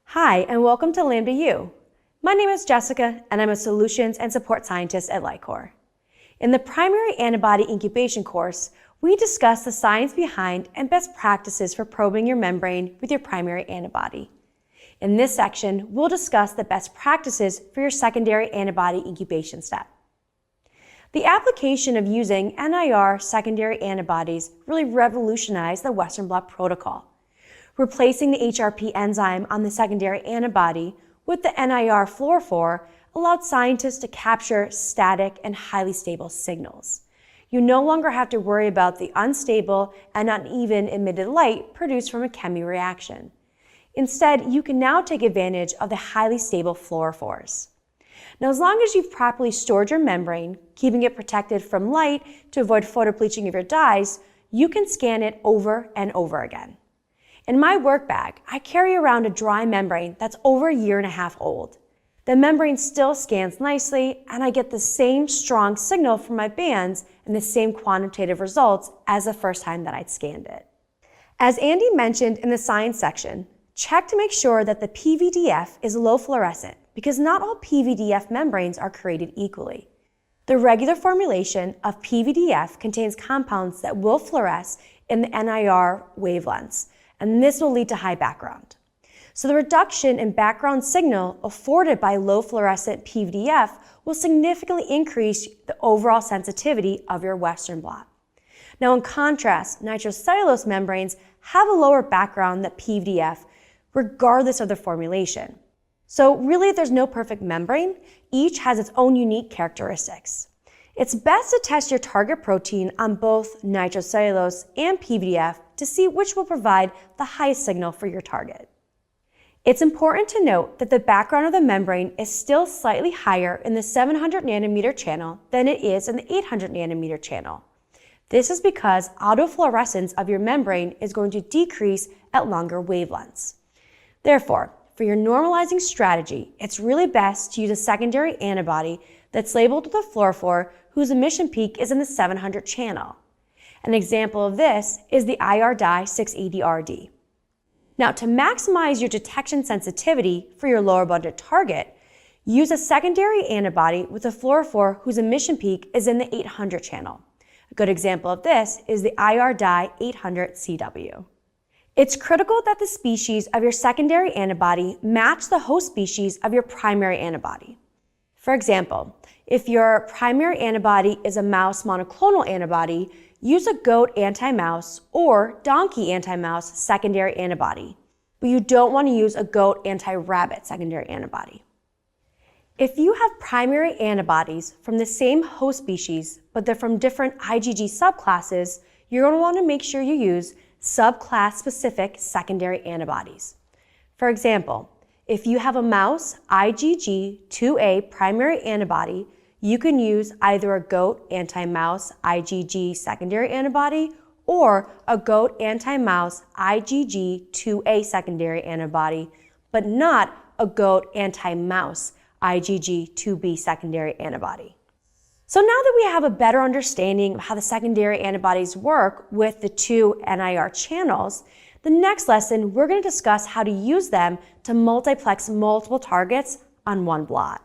Hi, and welcome to Lambda U. My name is Jessica, and I'm a Solutions and Support Scientist at Lycor. In the Primary Antibody Incubation course, we discuss the science behind and best practices for probing your membrane with your primary antibody. In this section, we'll discuss the best practices for your secondary antibody incubation step. The application of using NIR secondary antibodies really revolutionized the Western blot protocol. Replacing the HRP enzyme on the secondary antibody with the NIR fluorophore allowed scientists to capture static and highly stable signals. You no longer have to worry about the unstable and uneven emitted light produced from a chemi reaction. Instead, you can now take advantage of the highly stable fluorophores. Now, as long as you've properly stored your membrane, keeping it protected from light to avoid photobleaching of your dyes, you can scan it over and over again. In my work bag, I carry around a dry membrane that's over 1.5 years old. The membrane still scans nicely, and I get the same strong signal from my bands and the same quantitative results as the first time that I'd scanned it. As Andy mentioned in the science section, check to make sure that the PVDF is low fluorescent, because not all PVDF membranes are created equally. The regular formulation of PVDF contains compounds that will fluoresce in the NIR wavelengths, and this will lead to high background. So the reduction in background signal afforded by low fluorescent PVDF will significantly increase the overall sensitivity of your Western blot. Now, in contrast, nitrocellulose membranes have a lower background than PVDF, regardless of the formulation. So really, there's no perfect membrane. Each has its own unique characteristics. It's best to test your target protein on both nitrocellulose and PVDF to see which will provide the highest signal for your target. It's important to note that the background of the membrane is still slightly higher in the 700 nanometer channel than it is in the 800 nanometer channel. This is because autofluorescence of your membrane is going to decrease at longer wavelengths. Therefore, for your normalizing strategy, it's really best to use a secondary antibody that's labeled with a fluorophore whose emission peak is in the 700 channel. An example of this is the IR dye 680RD. Now, to maximize your detection sensitivity for your lower abundant target, use a secondary antibody with a fluorophore whose emission peak is in the 800 channel. A good example of this is the IR dye 800CW. It's critical that the species of your secondary antibody match the host species of your primary antibody. For example, if your primary antibody is a mouse monoclonal antibody, use a goat anti-mouse or donkey anti-mouse secondary antibody, but you don't want to use a goat anti-rabbit secondary antibody. If you have primary antibodies from the same host species, but they're from different IgG subclasses, you're going to want to make sure you use subclass-specific secondary antibodies. For example, if you have a mouse IgG2A primary antibody, you can use either a goat anti-mouse IgG secondary antibody or a goat anti-mouse IgG2A secondary antibody, but not a goat anti-mouse IgG2B secondary antibody. So now that we have a better understanding of how the secondary antibodies work with the two NIR channels, the next lesson we're going to discuss how to use them to multiplex multiple targets on one blot.